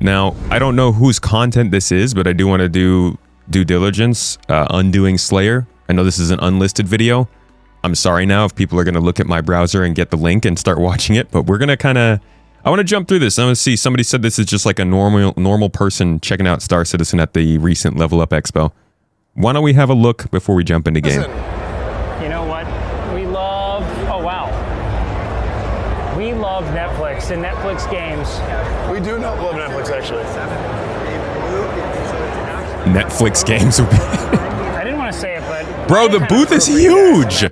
Now, I don't know whose content this is, but I do want to do due diligence. UndoingSlayer. I know this is an unlisted video. I'm sorry now if people are going to look at my browser and get the link and start watching it, but we're going to kind of... I want to jump through this. I want to see. Somebody said this is just like a normal person checking out Star Citizen at the recent Level Up Expo. Why don't we have a look before we jump into game? You know what? We love... Oh, wow. We love Netflix and Netflix games. We do not love Netflix, actually. Netflix games would be... I didn't want to say it, but... Bro, the booth is huge!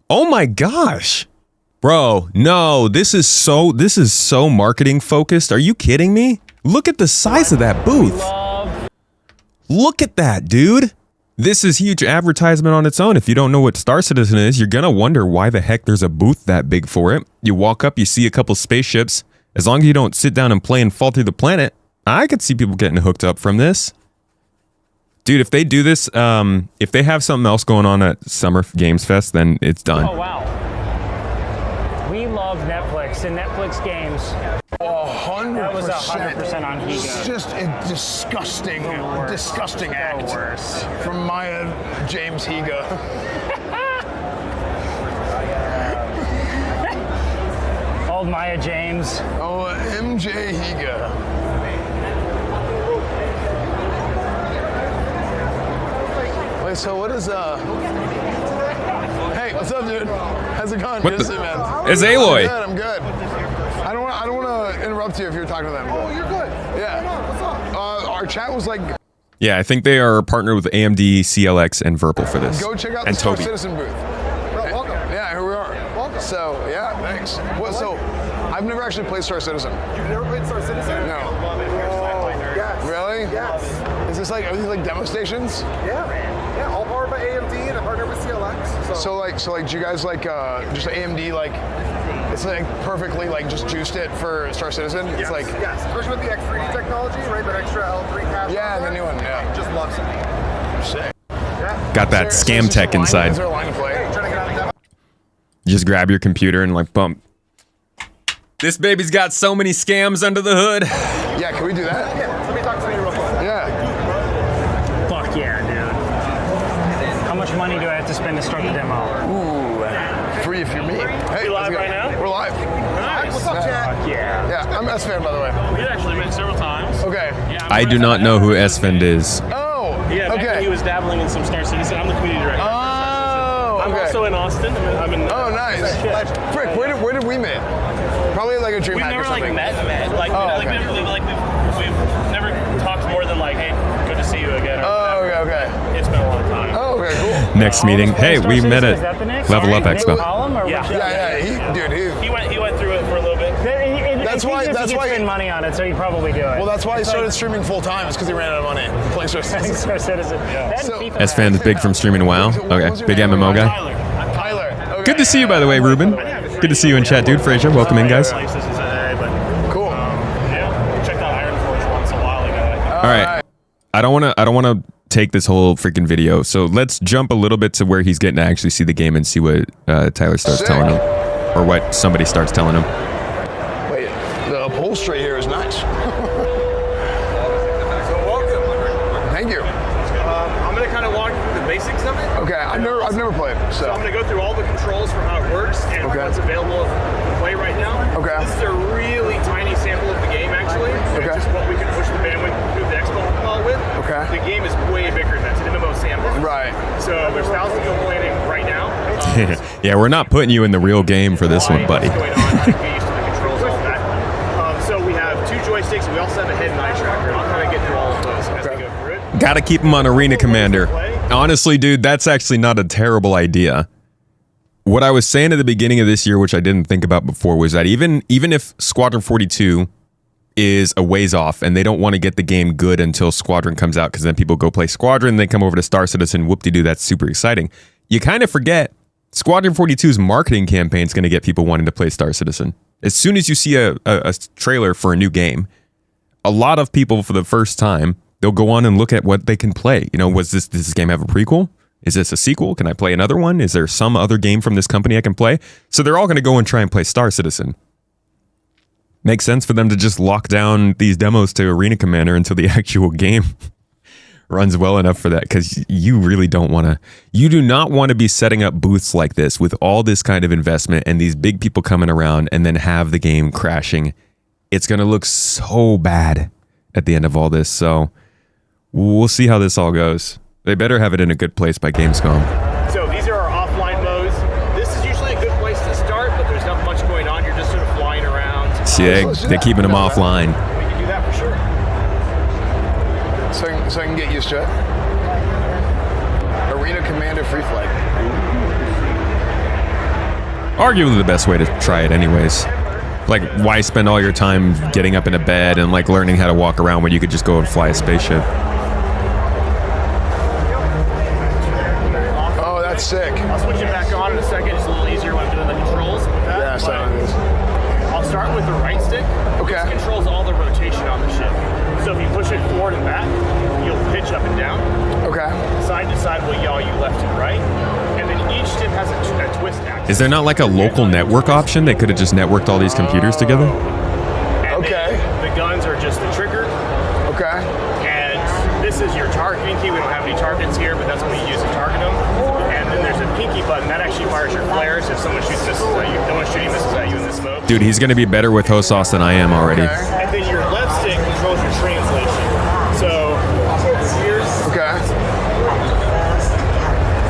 Oh my gosh! Bro, no, this is so marketing focused. Are you kidding me? Look at the size of that booth. Look at that, dude. This is huge advertisement on its own. If you don't know what Star Citizen is, you're gonna wonder why the heck there's a booth that big for it. You walk up, you see a couple spaceships. As long as you don't sit down and play and fall through the planet, I could see people getting hooked up from this. Dude, if they do this, if they have something else going on at Summer Games Fest, then it's done. Oh, wow. We love Netflix and Netflix games. 100%. That was 100% on Higa. It's just a disgusting act from Maya James Higa. Old Maya James. Oh, MJ Higa. Wait, so what is Hey, what's up, dude? How's it going? What Good to see you, man. It's Aloy. I'm good. I don't want to interrupt you if you're talking to them. Oh, you're good. Yeah. What's up? Our chat was like, Yeah, I think they are partnered with AMD, CLX, and Verpal for this. go check out the and Star Toby. Citizen booth. Welcome. Yeah, here we are. Welcome. So, yeah, thanks. So, I've never actually played Star Citizen. You've never played Star Citizen? No. Oh, yes. Really? Yes. Is this like, are these like demo stations? Yeah. Yeah, all powered by AMD and a partner with CLX. So like, do you guys like, just AMD, like, it's like perfectly like just juiced it for Star Citizen? It's like, yes, especially with the X3D technology, right? That extra L3 cache. yeah, the new one, yeah. Just loves it. Sick. Yeah. Got that Is scam there tech a line- inside. Is there a line to play? Hey, trying to get out of demo. You just grab your computer and like bump. This baby's got so many scams under the hood. Yeah, can we do that? Yeah, let me talk to you real quick. Yeah. Fuck yeah, dude. How much money do I have to spend to start the demo? Ooh, free if you're me. Hey, live let's go. right now? We're live. Nice. What's up, Chad? Fuck yeah. Yeah, I'm Esfand, by the way. We've actually met several times. Okay. Yeah, I do not know who Esfand is. Oh, Yeah, back when okay. he was dabbling in some Star Citizen. I'm the community director. Oh, I'm okay. also in Austin. I'm in. Oh, nice. Frick, where did we meet? Probably like a dream We've hack or never like something. met. Like, Oh, like, okay. we've never talked more than like, hey, good to see you again. Or Oh, whatever. okay. It's been a long time. Oh, okay, cool. Next meeting. Hey, we met Is that the at next? Level Up Nick Expo. Column, or Yeah. which- Yeah, He went through it for a little bit. That's why- that's why- spend money on it, so you probably do it. Well, that's why he It's started like- streaming full time. It's because he ran out of money playing Star Citizen. Star Citizen. That and So- FIFA Esfand is big from streaming WoW. What was Okay, your big name? MMO guy. Tyler. Tyler. Okay. Good to see you, by the way, Ruben. Good to see you in chat, dude. Frazier, welcome in, guys. Places is but Cool. yeah, checked out Iron Forge once a while ago. All right. I don't want to take this whole freaking video. So let's jump a little bit to where he's getting to actually see the game and see what Tyler starts Sick. telling him, or what somebody starts telling him. Wait, the upholstery here is nice. So welcome. Thank you. I'm going to kind of walk through the basics of it. Okay, I've never played, So I'm so. going to go through all the controls for how it works and Okay. what's available to play right now. Okay. This is a really tiny sample of the game, actually. Okay. It's just what we can push the bandwidth through the Expo with. Okay. The game is way bigger than that. It's an MMO sandbox. Right. So there's thousands of people playing it right now. Yeah, we're not putting you in the real game for this one, buddy. What's going on, how to get used to the controls, all that. So we have 2 joysticks. We also have a head and eye tracker. I'll kind of get through all of those as we go through it. Gotta keep him on Arena Commander. Honestly, dude, that's actually not a terrible idea. What I was saying at the beginning of this year, which I didn't think about before, was that even if Squadron 42 is a ways off and they don't want to get the game good until Squadron comes out, because then people go play Squadron, they come over to Star Citizen, whoop-de-doo, that's super exciting. You kind of forget Squadron 42's marketing campaign is going to get people wanting to play Star Citizen. As soon as you see a trailer for a new game, a lot of people for the first time, they'll go on and look at what they can play. You know, does this game have a prequel? Is this a sequel? Can I play another one? Is there some other game from this company I can play? So they're all going to go and try and play Star Citizen. Makes sense for them to just lock down these demos to Arena Commander until the actual game runs well enough for that, because you really don't want to. You do not want to be setting up booths like this with all this kind of investment and these big people coming around and then have the game crashing. It's going to look so bad at the end of all this. So we'll see how this all goes. They better have it in a good place by Gamescom. So these are our offline modes. This is usually a good place to start, but there's not much going on. You're just sort of flying around. See, they're keeping them offline. We can do that for sure. So I can get used to it. Arena Commander Free Flight. Arguably the best way to try it anyways. Like, why spend all your time getting up in a bed and like learning how to walk around when you could just go and fly a spaceship? Oh, that's sick. I'll switch it back on in a second. It's a little easier when I'm doing the controls with that. Yeah, so it is. I'll start with the right stick. Okay. This controls all the rotation on the ship. So if you push it forward and back, you'll pitch up and down. Okay. Side to side will yaw you left and right. And then each ship has a twist axis. Is there not like a local network option? They could have just networked all these computers together? And Okay. then the guns are just the trigger. Okay. And this is your targeting key. We don't have any targets here, but that's what we use to target them. And then there's a pinky button. That actually fires your flares if someone shoots missiles at you. No one's shooting missiles at you in this mode. Dude, he's going to be better with host sauce than I am already. Okay. And then your left stick controls your translation. So here's Okay.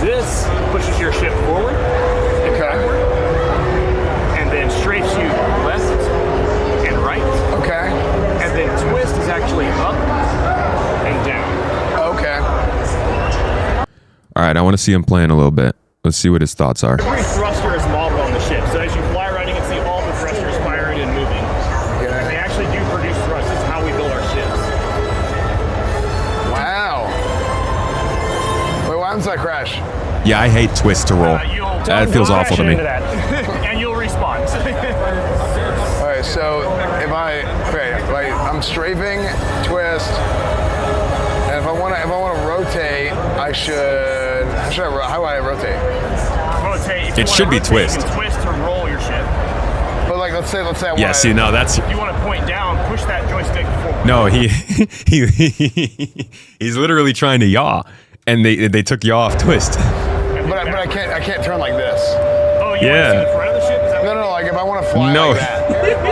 this pushes your ship forward and Okay. backward, and then strafes you left and right. Okay. And then twist is actually up and down. Okay. All right, I want to see him playing a little bit. Let's see what his thoughts are. Every thruster is modeled on the ship. So as you fly around, you can see all the thrusters firing and moving. And they actually do produce thrust. It's how we build our ships. Wow. Wait, why happens that crash? Yeah, I hate twist to roll. That feels Don't awful to crash me. into that. And you'll respawn. All right, so if like I'm strafing, twist, and if I want to rotate, how do I rotate? Rotate. If It you should wanna be rotate, twist. You can twist to roll your ship. But like, let's say I want. Yeah, see, no, that's... If you want to point down, push that joystick forward. No, he's literally trying to yaw, and they took yaw off twist. But I can't turn like this. Oh, you Yeah. want to see the front of the ship? Is that No, like if I want to fly No. like that.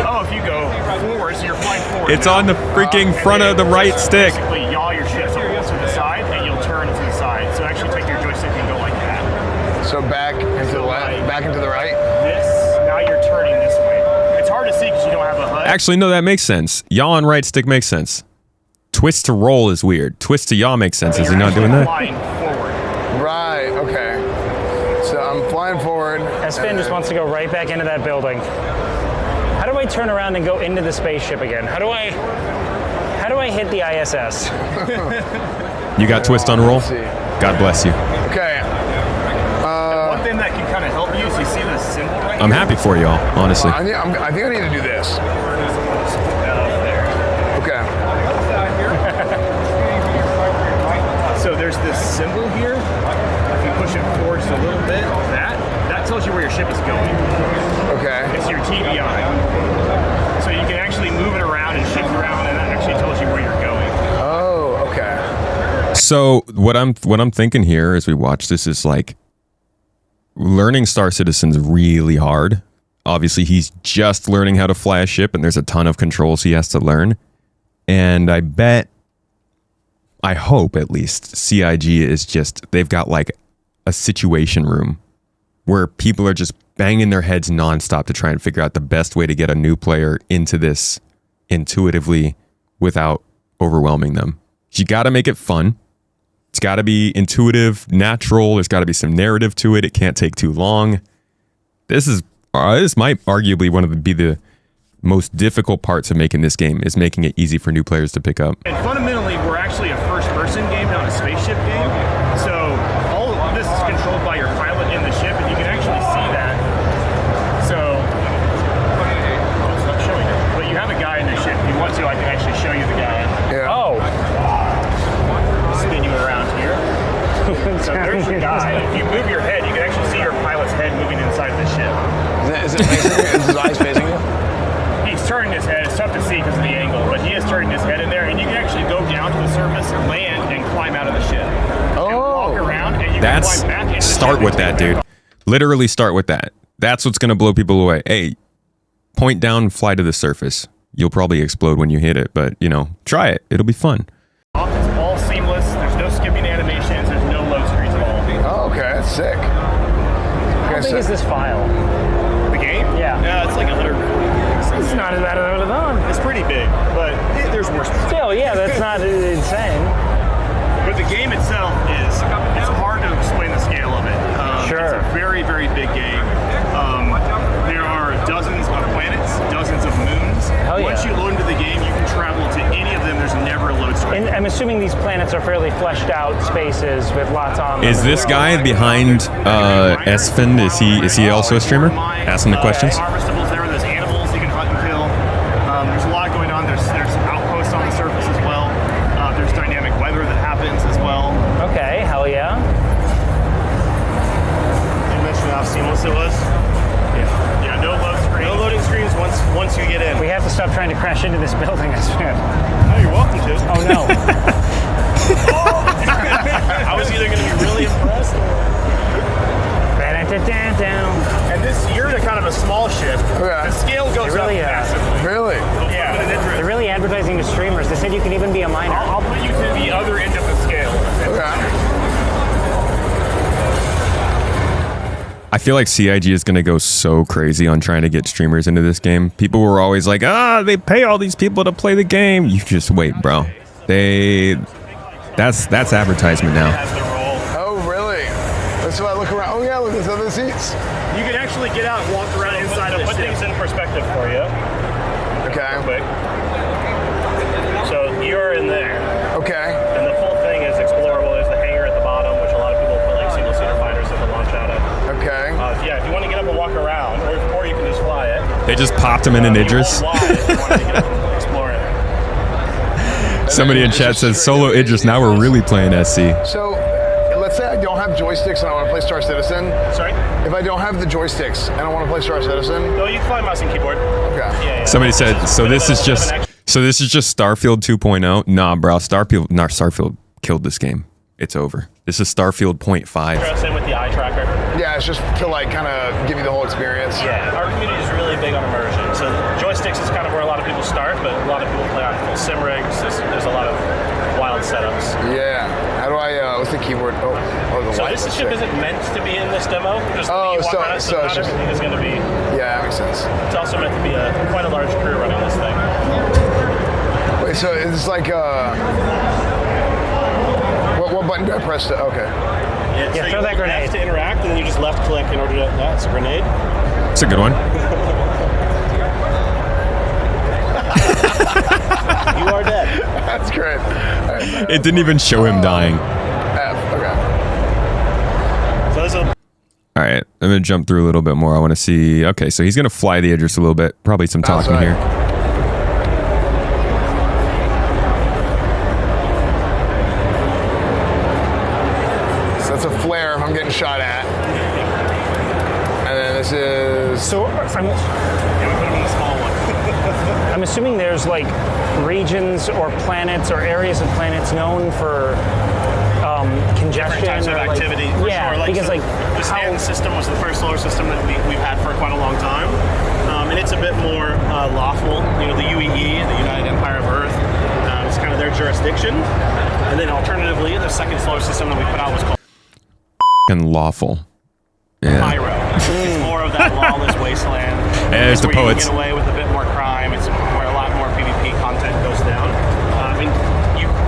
Oh, if you go forward, so you're flying forward. It's now. on the freaking And front then of the right stick. Basically, yaw your ship so it goes to the side, and you'll turn to the side. So actually take your joystick and go like that. So back into the left, back into the right. This, now you're turning this way. It's hard to see because you don't have a HUD. Actually, no, that makes sense. Yaw on right stick makes sense. Twist to roll is weird. Twist to yaw makes sense. Is he You're not doing actually that? Flying forward. Right. Okay. So I'm flying forward. Esfand just wants to go right back into that building. How do I turn around and go into the spaceship again? How do I hit the ISS? You got twist on roll? Let's see. God bless you. Okay. One thing that can kind of help you is you see the symbol right I'm here? happy for y'all, honestly. I think I need to do this. Okay. So there's this symbol here. If you push it forward just a little bit, that tells you where your ship is going. Okay. It's your TBI. So you can actually move it around and shift around, and that actually tells you where you're going. Oh. Okay. So what I'm thinking here as we watch this is like learning Star Citizen's really hard. Obviously, he's just learning how to fly a ship, and there's a ton of controls he has to learn. And I hope at least, CIG is just, they've got like a situation room where people are just banging their heads nonstop to try and figure out the best way to get a new player into this intuitively without overwhelming them. You got to make it fun. It's got to be intuitive, natural. There's got to be some narrative to it. It can't take too long. This might arguably be the most difficult parts of making this game, is making it easy for new players to pick up. And fundamentally, we're actually a first-person game, not a spaceship game. So all of this is controlled by your pilot in the ship, and you can actually see that. So it's not showing it, but you have a guy in the ship. If you want to, I can actually show you the guy. Yeah. Oh, Spin you around here. So there's your guy. If you move your head, you can actually see your pilot's head moving inside the ship. Is it facing you? Is his eyes facing you? He's turning his head That's start with that, dude. Literally start with that. That's what's gonna blow people away. Hey, point down, fly to the surface. You'll probably explode when you hit it, but you know, try it. It'll be fun. It's all seamless. There's no skipping animations. There's no load screens at all. Oh, okay, that's sick. How big is this file? The game? Yeah. Yeah, it's like 140 gigs. It's not as bad as I would have thought. It's pretty big, but there's worse. Still, yeah, that's not insane. But the game itself it's hard to explain the scale of it. Sure. It's a very, very big game. There are dozens of planets, dozens of moons. Hell yeah. Once you load into the game, you can travel to any of them. There's never a load screen. And I'm assuming these planets are fairly fleshed out spaces with lots on them. Is this guy behind Esfand? Is he also a streamer? Asking the questions. Harvestables there. There's animals you can hunt and kill. There's a lot going on. There's outposts on the surface as well. There's dynamic weather that happens as well. Okay, hell yeah. You mentioned how seamless it was. Yeah, no load screen. No loading screens once you get in. We have to stop trying to crash into this building, I swear. Oh, you're welcome to. Oh no. I was either going to be really impressed Ba-da-da-da-da. and you're in a kind of a small ship. Okay. The scale goes really, up massively. Really? Yeah. They're really advertising to streamers. They said you can even be a miner. I'll put you to the other end of the scale. Okay. I feel like CIG is going to go so crazy on trying to get streamers into this game. People were always like, they pay all these people to play the game. You just wait, bro. That's advertisement now. Has the roll. Oh, really? That's why I look around. Oh, yeah, look, there's other seats. You can actually get out and walk around inside To the put ship. things in perspective for you, Okay. quick. So you're in there, Okay. and the full thing is explorable. There's the hangar at the bottom, which a lot of people put like single-seater fighters that they launch out of. Okay. If you want to get up and walk around, or you can just fly it. They just popped him in an Idris. You hold Y if you want to get up and explore it. Somebody in chat says, solo Idris, now we're really playing SC. So, let's say I don't have joysticks and I want to play Star Citizen. Sorry? If I don't have the joysticks and I want to play Star Citizen, No, you can fly mouse and keyboard. okay. Yeah. Somebody said, so this is Bit of just an Starfield 2.0. Nah, bro, Starfield killed this game. It's over. This is Starfield 0.5. Cross in with the eye tracker. Yeah, it's just to like kind of give you the whole experience. Yeah, our community is really big on immersion. So joysticks is kind of where a lot of people start, but a lot of people play on full sim rigs. There's a lot of wild setups. Yeah. How do I, what's the keyboard? Oh, the So light. this Let's ship see. isn't meant to be in this demo. Just Oh, you walk so- on it, so not it's just- everything is going to be. Yeah, that makes sense. It's also meant to be quite a large crew running this thing. Wait, so it's like, what button do I press to, okay. Yeah, so throw you that hold grenade. F to interact, and then you just left click in order to. That's a grenade. It's a good one. You are dead. That's great. All right, It didn't even show him dying. F, okay. So there's a. All right, I'm going to jump through a little bit more. I want to see. Okay, so he's going to fly the Idris a little bit. Probably some talking Outside. here. So that's a flare if I'm getting shot at. And then this is, So Yeah, we put him in the small one. I'm assuming there's like regions or planets or areas of planets known for congestion Different types of or like, activity. For yeah, sure. because so like the Stanton system was the first solar system that we've had for quite a long time, and it's a bit more lawful. You know, the UEE, the United Empire of Earth, it's kind of their jurisdiction. And then alternatively, the second solar system that we put out was called And lawful. Yeah. Pyro. It's more of that lawless wasteland. There's the where poets. You can get away with a bit more crime. It's where a lot more PvP content goes down. I mean,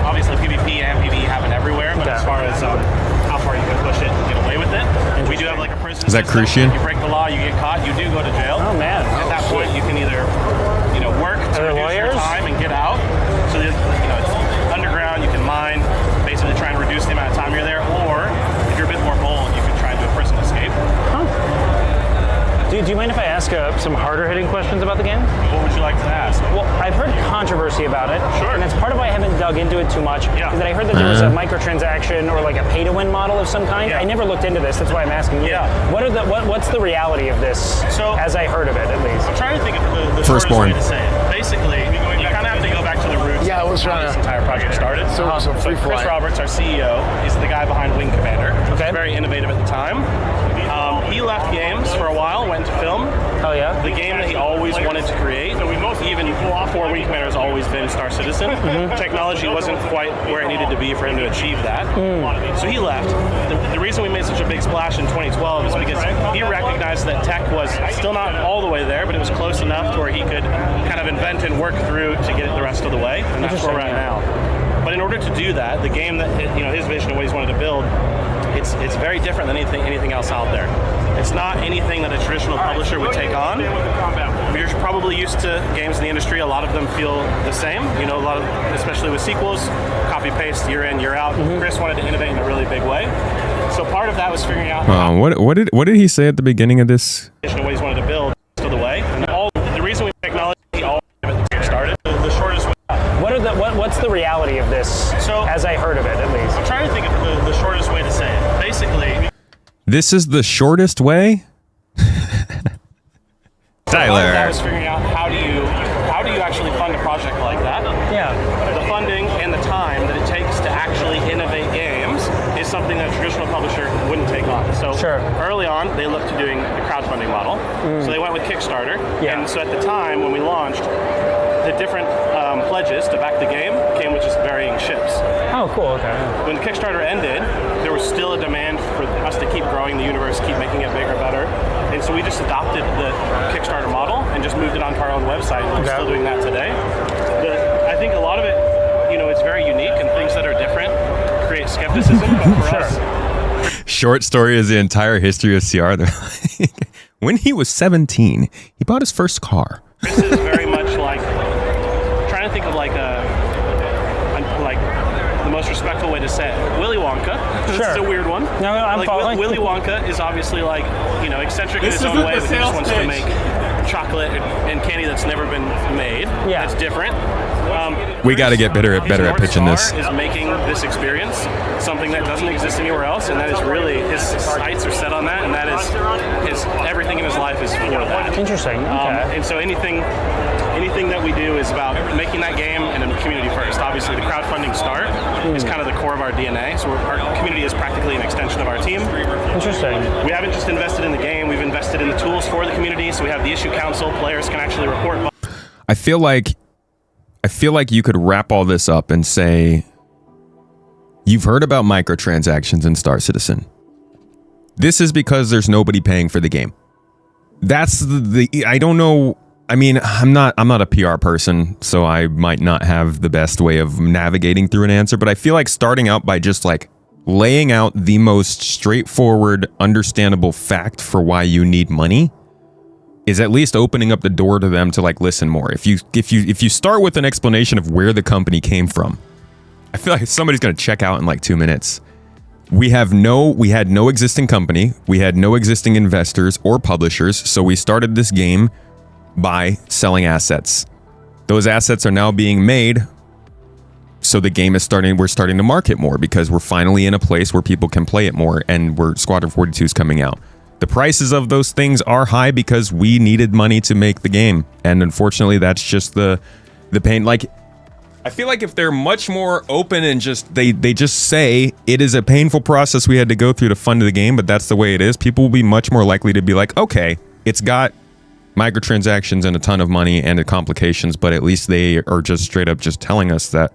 obviously PvP and PvE happen everywhere, but as far as how far you can push it and get away with it, we do have like a prison. Is that system. Crucian? If you break the law, you get caught, you do go to jail. oh man. At that point, you can either, work to Are there reduce your lawyers? time and get out. So there's, it's underground. You can mine, basically try and reduce the amount of time you're there. Or if you're a bit more bold, you can try and do a prison escape. Do you mind if I ask some harder hitting questions about the game? What would you like to ask? Well, I've heard controversy about it. Sure. And that's part of why I haven't dug into it too much. Yeah. Is that I heard that there was a microtransaction or like a pay to win model of some kind. Yeah. I never looked into this. That's why I'm asking you. Yeah. What's the reality of this? So- as I heard of it, at least. I'm trying to think of the Firstborn. shortest way to say it. Basically, you kind of have to go back to the roots. yeah, I was how trying this to- entire project started. So free Chris flight. Roberts, our CEO, is the guy behind Wing Commander. Okay. Very innovative at the time. He left games for a while, went to film. Oh yeah. The game that he always wanted to create, even before Wing Commander has always been Star Citizen. Technology wasn't quite where it needed to be for him to achieve that. So he left. The reason we made such a big splash in 2012 is because he recognized that tech was still not all the way there, but it was close enough to where he could kind of invent and work through to get it the rest of the way, and that's where we're at now. But in order to do that, the game that his vision and what he's wanted to build, it's very different than anything else out there. It's not anything that a traditional publisher would take on. You're probably used to games in the industry. A lot of them feel the same. A lot of, especially with sequels, copy paste year in, year out. Chris wanted to innovate in a really big way. So part of that was figuring out What did he say at the beginning of this? what he's wanted to build to the way. And the reason we technology all started the shortest way. What's the reality of this? So- as I heard of it, at least. I'm trying to think of the shortest way to say it. Basically, This is the shortest way? that Tyler. was figuring out how do you actually fund a project like that. Yeah. The funding and the time that it takes to actually innovate games is something that a traditional publisher wouldn't take on. So Sure. early on, they looked to doing the crowdfunding model. So they went with Kickstarter. Yeah. And so at the time when we launched, the different pledges to back the game came with just varying ships. Oh, cool. Okay. When Kickstarter ended, there was still a demand for us to keep growing the universe, keep making it bigger, better. And so we just adopted the Kickstarter model and just moved it onto our own website. And we're still doing that today. But I think a lot of it, it's very unique, and things that are different create skepticism. But for us, Short story is the entire history of CR. They're like, when he was 17, he bought his first car. this is very much like trying to think of like the most respectful way to say it. Willy Wonka. This is a weird one. No, I'm following. Willy Wonka is obviously eccentric in his own way, but he just wants to make chocolate and candy that's never been made. Yeah. That's different. We got to get better at pitching this. Is making this experience something that doesn't exist anywhere else, and that is really his sights are set on that, and that is his everything in his life is for that. Interesting. Okay. And so anything that we do is about making that game and then the community first. Obviously, the crowdfunding start is kind of the core of our DNA. So our community is practically an extension of our team. Interesting. We haven't just invested in the game; we've invested in the tools for the community. So we have the issue council. Players can actually report. I feel like you could wrap all this up and say, you've heard about microtransactions in Star Citizen. This is because there's nobody paying for the game. That's the I don't know. I mean, I'm not a PR person, so I might not have the best way of navigating through an answer, but I feel like starting out by just like laying out the most straightforward, understandable fact for why you need money is at least opening up the door to them to like listen more. If you start with an explanation of where the company came from, I feel like somebody's going to check out in like 2 minutes. We had no existing company, we had no existing investors or publishers, so we started this game by selling assets. Those assets are now being made, so the game is we're starting to market more because we're finally in a place where people can play it more, and Squadron 42 is coming out. The prices of those things are high because we needed money to make the game, and unfortunately that's just the pain. Like, I feel like if they're much more open and they just say it is a painful process we had to go through to fund the game, but that's the way it is, people will be much more likely to be like, okay, it's got microtransactions and a ton of money and the complications, but at least they are just straight up just telling us that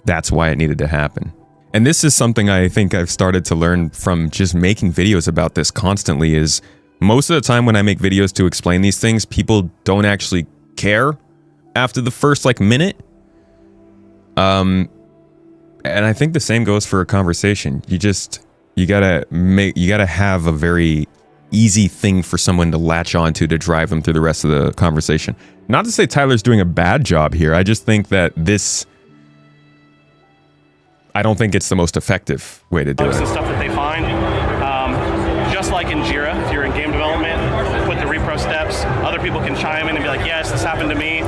that's why it needed to happen. And this is something I think I've started to learn from just making videos about this constantly, is most of the time when I make videos to explain these things, people don't actually care after the first like minute. And I think the same goes for a conversation. You gotta have a very easy thing for someone to latch onto to drive them through the rest of the conversation. Not to say Tyler's doing a bad job here. I just think that I don't think it's the most effective way to do it. And stuff that they find, just like in Jira, if you're in game development, put the repro steps, other people can chime in and be like, yes, this happened to me.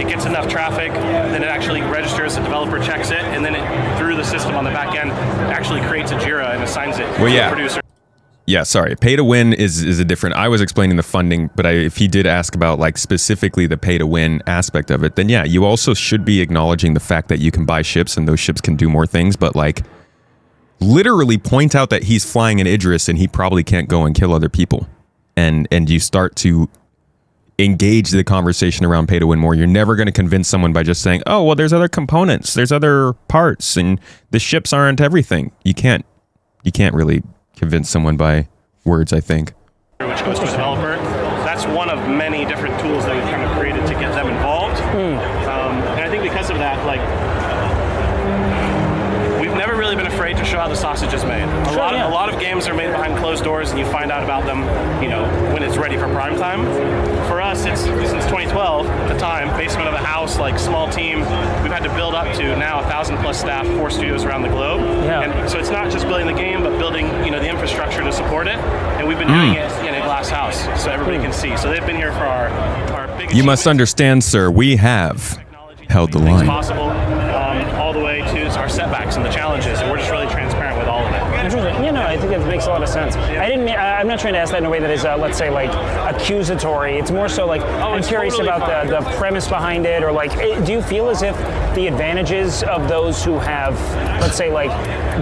It gets enough traffic, then it actually registers, the developer checks it, and then through the system on the back end, actually creates a Jira and assigns it to the producer. Yeah, sorry. Pay to win is a different. I was explaining the funding, but if he did ask about like specifically the pay to win aspect of it, then yeah, you also should be acknowledging the fact that you can buy ships and those ships can do more things, but like literally point out that he's flying an Idris and he probably can't go and kill other people. And you start to engage the conversation around pay to win more. You're never going to convince someone by just saying, "Oh, well, there's other components, there's other parts, and the ships aren't everything." You can't really convince someone by words, I think. Which goes to a developer. That's one of many different tools that we've kind of created to get them involved. And I think because of that, like, we've never really been afraid to show how the sausage is made. A lot of games are made behind closed doors, and you find out about them, you know, when it's ready for prime time. For us, it's since 2012, at the time, basement of a house, like small team. We've had to build up to now 1,000 plus staff, 4 studios around the globe. Yeah. And so it's not just building the game, but building, you know, the infrastructure to support it. And we've been doing it in a glass house, so everybody can see. So they've been here for our big. You must understand, sir, we have held the line. Possible, all the way to our setbacks and the challenges, and we're just really transparent with all of it. Interesting. Yeah, no, I think that makes a lot of sense. I'm not trying to ask that in a way that is, let's say, like accusatory. It's more so like I'm curious totally about the premise behind it, or like, do you feel as if the advantages of those who have, let's say, like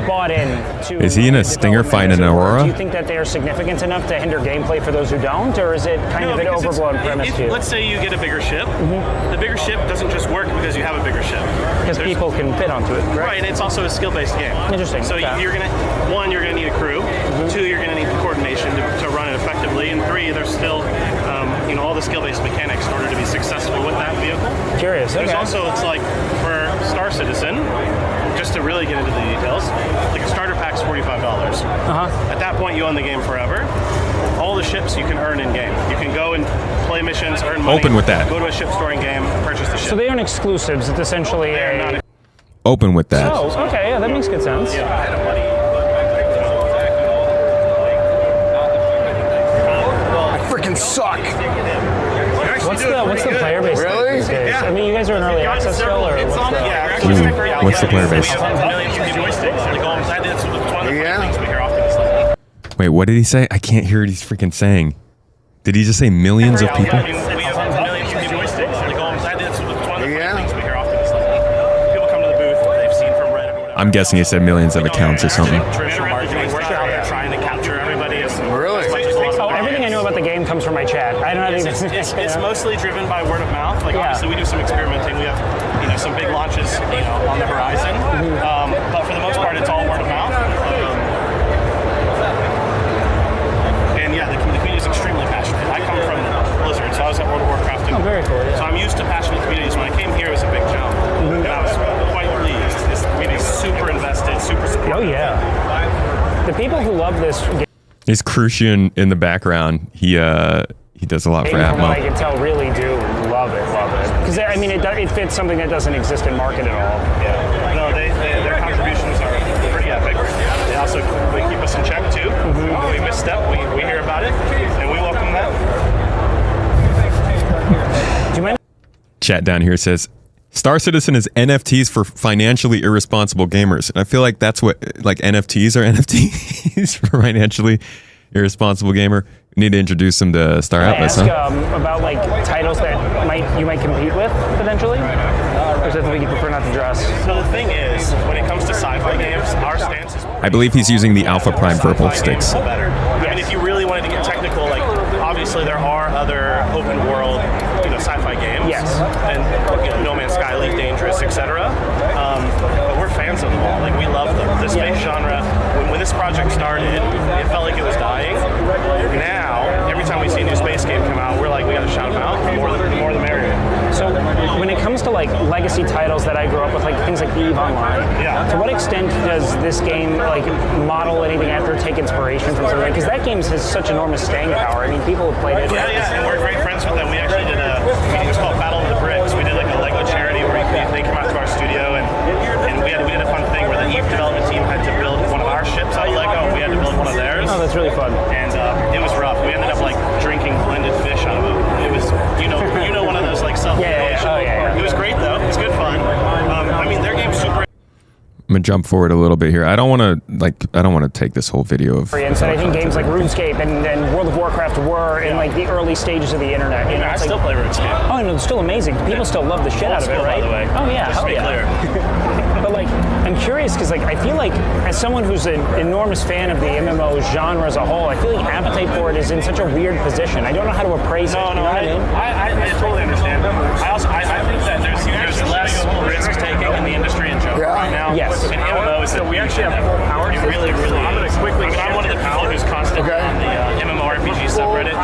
bought in to? Is he in a stinger fight in Aurora? Do you think that they are significant enough to hinder gameplay for those who don't, or is it kind of an overblown premise to you? Let's say you get a bigger ship. The bigger ship doesn't just work because you have a bigger ship. Because people can fit onto it, right? Right, and it's also a skill-based game. Interesting. So you're gonna need a crew. 2, you're gonna need the coordination to run it effectively, and 3, there's still, all the skill-based mechanics in order to be successful with that vehicle. Curious. There's Okay. also, it's like for Star Citizen, just to really get into the details, like a starter pack's $45. At that point, you own the game forever. All the ships you can earn in game. You can go and play missions, earn money. Open with that. Go to a ship storing game, purchase the ship. So they aren't exclusives. It's essentially a. Open with that. Oh, okay. Yeah, that makes good sense. I freaking suck. What's the player base? Really? Like these days? Yeah. I mean, you guys are in early access still, or what's the? What's the player base? Yeah. Wait, what did he say? I can't hear what he's freaking saying. Did he just say millions of people? We have millions of joysticks. Like all inside, it's one of the funny things we hear often. People come to the booth, they've seen from Reddit or whatever. I'm guessing he said millions of accounts or something. Traditional marketing, we're out there trying to capture everybody as Really? much as possible. Oh, everything I know about the game comes from my chat. I don't have anything. It's mostly driven by word of mouth. Like obviously we do some experimenting. We have some big launches on the horizon. But for the most part, it's all word of mouth. And yeah, the community is extremely passionate. I come from Blizzard, so I was at World of Warcraft. Oh, very cool. Yeah. So I'm used to passionate communities. When I came here, it was a big jump. And I was quite pleased. This community is super invested, super supportive. Oh yeah. The people who love this game, Is Crucian in the background? He does a lot for from what I Atmo. can tell, really do love it. Because I mean, it fits something that doesn't exist in market at all. Yeah. No, their contributions are pretty epic. They also keep us in check too. When we misstep, we hear about it, and we welcome that. Do you mind? Chat down here says, Star Citizen is NFTs for financially irresponsible gamers. And I feel like that's what, like NFTs are NFTs for financially irresponsible gamer. We need to introduce them to Star Can I Atlas, ask huh? about like titles that you might compete with potentially, or is that something you prefer not to address? So the thing is, when it comes to sci-fi games, our stance is. I believe he's using the Alpha Prime purple Sci-fi sticks. games are better. I mean, if you really wanted to get technical, like obviously there are other open world, sci-fi games. Yes. And No Man's Sky, Elite Dangerous, etc. But we're fans of them all. Like we love the space genre. When this project started, it felt like it was dying. Now, every time we see a new space game come out, we're like, we got to shout them out. The more the merrier. So when it comes to like legacy titles that I grew up with, like things like EVE Online, to what extent does this game like model anything after, take inspiration from something? Because that game has such enormous staying power. I mean, people have played it. Yeah, and we're great friends with them. We actually did it was called Battle of the Bricks. We did like a Lego charity where they come out to our studio and we did a fun thing where the EVE development team had to build one of our ships out of Lego and we had to build one of theirs. Oh, that's really fun. And it was rough. We ended up like drinking blended fish out of it. It was, one of those like self-promotion. Yeah. It was great though. It was good fun. I mean, their game's super. jump forward a little bit here. I don't want to take this whole video of. And so I think games like RuneScape and World of Warcraft were in like the early stages of the internet. You know, I still play RuneScape. Oh, and it's still amazing. People still love the shit out of it, right? By the way. Oh yeah, Just to be clear. But like, I'm curious because like I feel like as someone who's an enormous fan of the MMO genre as a whole, I feel like appetite for it is in such a weird position. I don't know how to appraise it. You know what I mean? I totally understand. I think that there's less risk taking in the industry in general right now. Yes. In MMOs, so we actually have full power. It really is. I'm one of the people who's constantly on the MMORPG subreddit.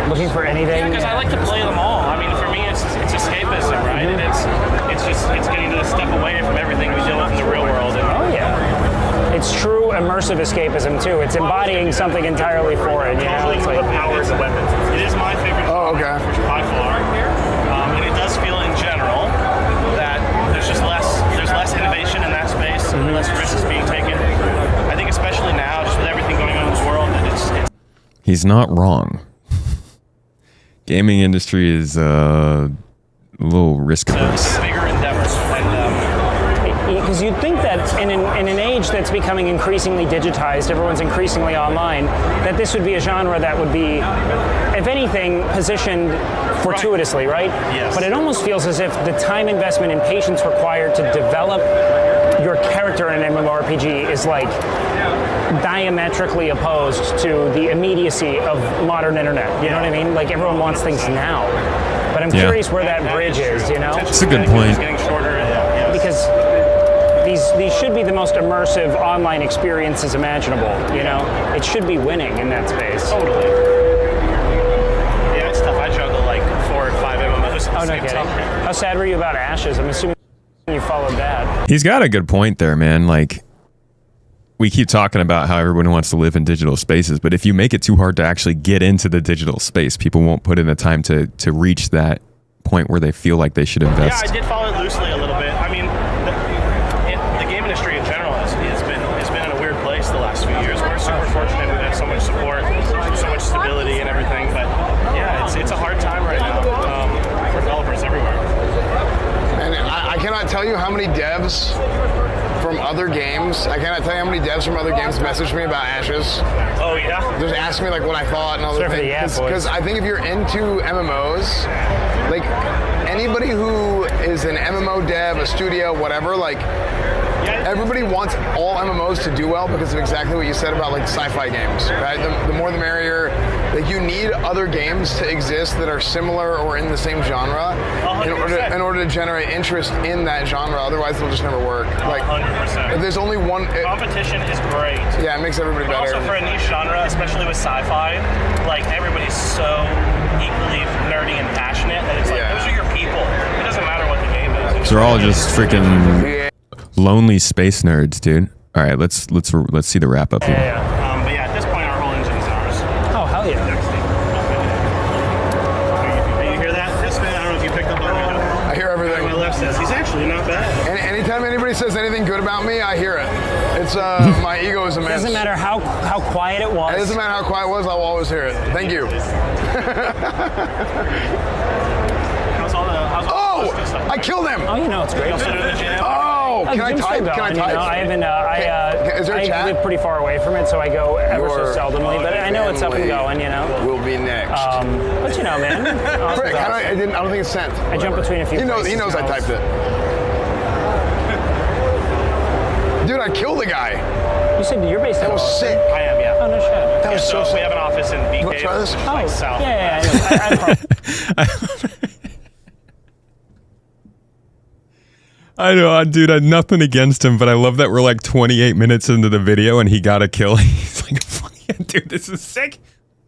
Looking for anything. Yeah, because I like to play them all. I mean, for me, it's escapism, right? And it's getting to step away from everything we deal with in the real world. And, Oh yeah. It's true immersive escapism too. It's embodying something entirely for it. You know, totally it's like, the powers of weapons. It is my favorite. Oh, okay. By far. And it does feel in general that there's less innovation in that space, and less risks being taken. I think especially now, just with everything going on in the world, that it's He's not wrong. Gaming industry is a little risk averse. a bigger endeavor. because you'd think that in an age that's becoming increasingly digitized, everyone's increasingly online, that this would be a genre that would be, if anything, positioned fortuitously, right? Yes. But it almost feels as if the time investment and patience required to develop your character in an MMORPG is like diametrically opposed to the immediacy of modern internet. You know what I mean? Like everyone wants things now. But I'm curious where that bridge is, you know? It's a good point. It's getting shorter. Yeah. Because these should be the most immersive online experiences imaginable, you know? It should be winning in that space. Totally. Yeah, it's tough. I juggle like 4 or 5 MMOs. Oh, no kidding. How sad were you about Ashes? I'm assuming you followed that. He's got a good point there, man. Like, we keep talking about how everyone wants to live in digital spaces, but if you make it too hard to actually get into the digital space, people won't put in the time to reach that point where they feel like they should invest. Yeah, I did follow it loosely a little bit. I mean, the game industry in general has been in a weird place the last few years. We're super fortunate. We've had so much support, so much stability and everything, but yeah, it's a hard time right now for developers everywhere. And I cannot tell you how many devs from other games, messaged me about Ashes. Oh yeah? Just asked me like what I thought and all the Surf the things. app, boys. Because I think if you're into MMOs, like anybody who is an MMO dev, a studio, whatever, like everybody wants all MMOs to do well because of exactly what you said about like sci-fi games, right? The more the merrier. Like you need other games to exist that are similar or in the same genre in order to generate interest in that genre. Otherwise, they'll just never work. Like 100%. if there's only one, Competition is great. yeah, it makes everybody But better. also for a niche genre, especially with sci-fi, like everybody's so equally nerdy and passionate that it's like Yeah. those are your people. It doesn't matter what the game is. They're all just freaking lonely space nerds, dude. All right, let's see the wrap up here. But yeah, at this point, our whole engine's ours. Oh, hell yeah. You hear that? This man, I don't know if you picked up on that. I hear everything. My left says he's actually not bad. And anytime anybody says anything good about me, I hear it. It's my ego is It immense. doesn't matter how quiet it was. It doesn't matter how quiet it was, I will always hear it. Thank you. How's all the Oh! I killed him! Oh, you know, it's great. You also do the gym? Oh! Can I Jim's type? still Can I going, type? You know, I haven't. Is there a I chat? live pretty far away from it, so I go ever so Your seldomly. But I know it's up and family going. You know. will be next. But you know, man. Awesome Frick, sauce. I don't think it's sent. I jump between a few. He knows places I now. typed it. Dude, I killed the guy. You said you're based. That was sick. I am, yeah. Oh no shit. That was so So we sick. have an office in BK, wanna try this? which is like south. Yeah. I know, dude, I had nothing against him, but I love that we're like 28 minutes into the video and he got a kill. He's like, fuck yeah, dude, this is sick.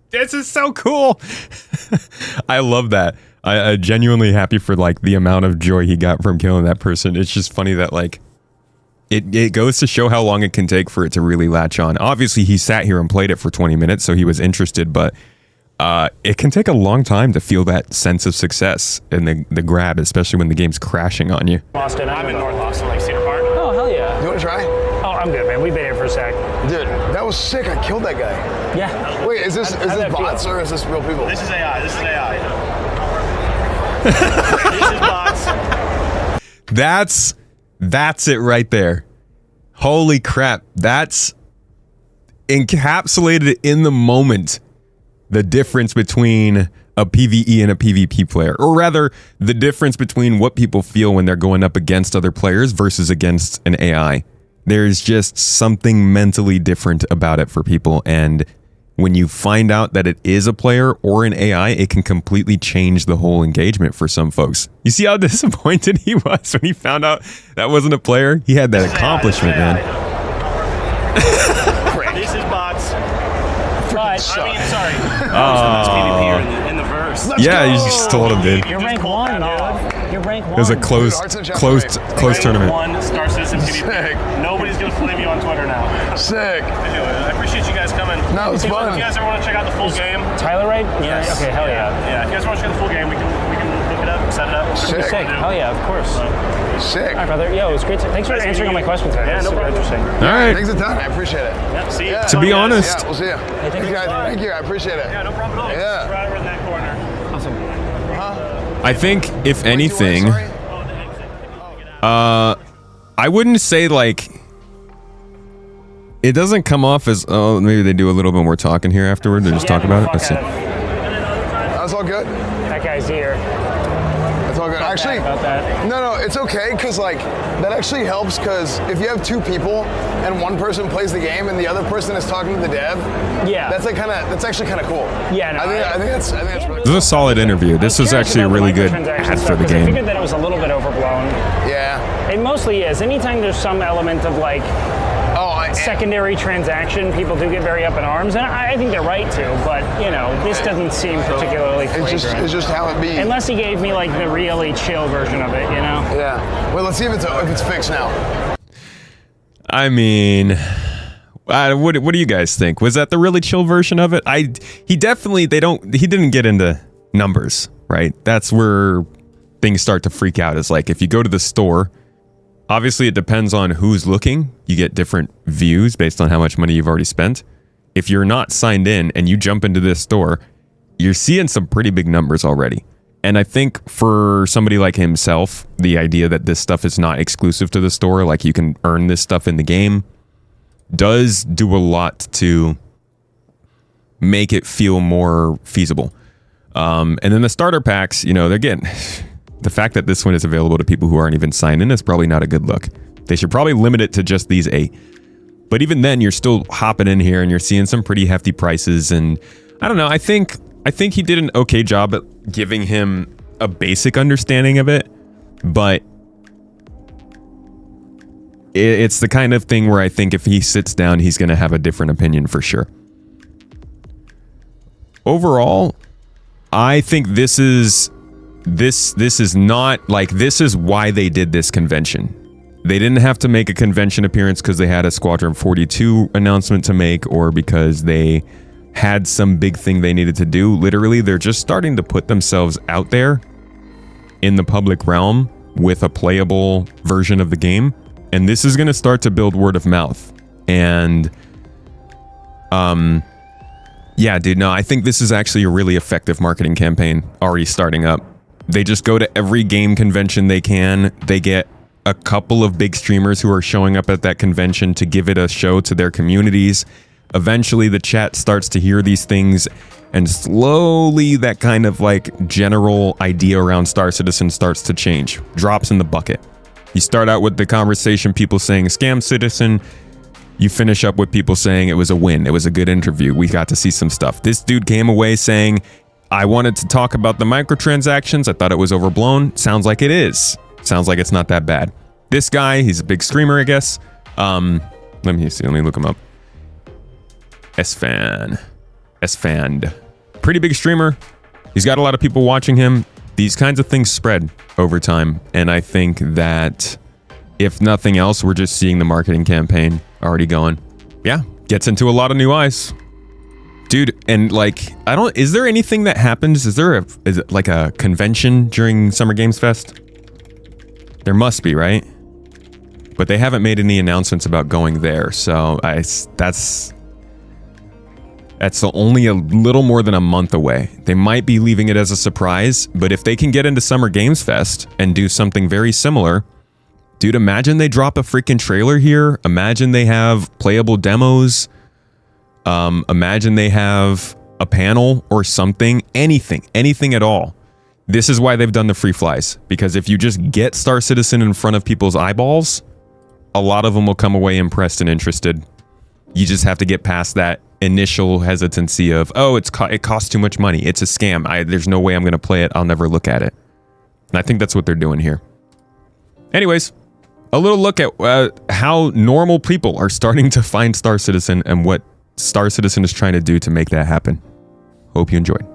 This is so cool. I love that. I'm genuinely happy for like the amount of joy he got from killing that person. It's just funny that like it goes to show how long it can take for it to really latch on. Obviously, he sat here and played it for 20 minutes, so he was interested, but it can take a long time to feel that sense of success and the grab, especially when the game's crashing on you. Austin. I'm in North Austin, like Cedar Park. Oh hell yeah. You want to try? Oh, I'm good, man. We've been here for a sec. Dude, that was sick. I killed that guy. Yeah. Wait, is this How'd that bots feel? or is this real people? This is AI. This is AI. This is bots. That's it right there. Holy crap. That's encapsulated in the moment. The difference between a PvE and a PvP player, or rather the difference between what people feel when they're going up against other players versus against an AI. There's just something mentally different about it for people. And when you find out that it is a player or an AI, it can completely change the whole engagement for some folks. You see how disappointed he was when he found out that wasn't a player? He had that accomplishment, man. This is bots. But I mean, sorry. That's PvP in the verse. Yeah, you just told him, dude. you're rank 1, dude. You're rank 1. It was a closed tournament. One Star Citizen PvP. Sick. Nobody's gonna flame you on Twitter now. Sick. Anyway, I appreciate you guys coming. No, it's If fun. you guys ever want to check out the full game, Tyler, right? yes. Okay, hell yeah. Yeah, if you guys want to check out the full game, we can look it up, set it up. Sick. Sick. Hell yeah, of course. Sick. All right, brother. Yo, it was great. Thanks for Nice answering all my meeting you. questions today. Yeah, That's no super problem. interesting. All right. Thanks a ton. I appreciate it. Yeah, see you. Yeah. To be Guys. honest, Yeah, we'll see you. thank You you. guys, thank you. I appreciate it. Yeah, no problem at all. Yeah. Just right over in that corner. Awesome. I think if anything, Sorry? I wouldn't say like it doesn't come off as, oh, maybe they do a little bit more talking here afterward. They just talk about it. Let's see. That's all good. That guy's here. That's all good. Actually, About that. no, it's okay because like that actually helps because if you have two people and one person plays the game and the other person is talking to the dev, Yeah. that's actually kind of cool. Yeah, no, I think that's really This is a solid interview. This was actually a really good ad for the I game. figured that it was a little bit overblown. yeah. It mostly is. Anytime there's some element of like secondary transaction, people do get very up in arms, and I think they're right to. But you know, this doesn't seem particularly flagrant. It's just how it be. Unless he gave me like the really chill version of it, you know. Yeah. Well, let's see if it's fixed now. I mean, what do you guys think? Was that the really chill version of it? He didn't get into numbers, right? That's where things start to freak out. Is like if you go to the store, obviously it depends on who's looking. You get different views based on how much money you've already spent. If you're not signed in and you jump into this store, you're seeing some pretty big numbers already. And I think for somebody like himself, the idea that this stuff is not exclusive to the store, like you can earn this stuff in the game, does do a lot to make it feel more feasible. And then the starter packs, you know, again, the fact that this one is available to people who aren't even signed in is probably not a good look. They should probably limit it to just these 8. But even then, you're still hopping in here and you're seeing some pretty hefty prices. And I don't know, I think he did an okay job at giving him a basic understanding of it. But it's the kind of thing where I think if he sits down, he's going to have a different opinion for sure. Overall, I think this is not like, this is why they did this convention. They didn't have to make a convention appearance because they had a Squadron 42 announcement to make or because they had some big thing they needed to do. Literally, they're just starting to put themselves out there in the public realm with a playable version of the game. And this is going to start to build word of mouth. And, yeah, dude, no, I think this is actually a really effective marketing campaign already starting up. They just go to every game convention they can. They get a couple of big streamers who are showing up at that convention to give it a show to their communities. Eventually, the chat starts to hear these things, and slowly that kind of like general idea around Star Citizen starts to change, drops in the bucket. You start out with the conversation, people saying scam citizen. You finish up with people saying it was a win. It was a good interview. We got to see some stuff. This dude came away saying, I wanted to talk about the microtransactions. I thought it was overblown. Sounds like it is. Sounds like it's not that bad. This guy, he's a big streamer, I guess. Let me see. Let me look him up. Esfand. Pretty big streamer. He's got a lot of people watching him. These kinds of things spread over time. And I think that if nothing else, we're just seeing the marketing campaign already going. Yeah, gets into a lot of new eyes. Dude, and like, is there anything that happens? Is it like a convention during Summer Games Fest? There must be, right? But they haven't made any announcements about going there. So that's only a little more than a month away. They might be leaving it as a surprise, but if they can get into Summer Games Fest and do something very similar, Dude, imagine they drop a freaking trailer here. Imagine they have playable demos. Imagine they have a panel or something. Anything at all. This is why they've done the free flies. Because if you just get Star Citizen in front of people's eyeballs, a lot of them will come away impressed and interested. You just have to get past that initial hesitancy of, oh, it costs too much money. It's a scam. There's no way I'm going to play it. I'll never look at it. And I think that's what they're doing here. Anyways, a little look at how normal people are starting to find Star Citizen and what Star Citizen is trying to do to make that happen. Hope you enjoyed.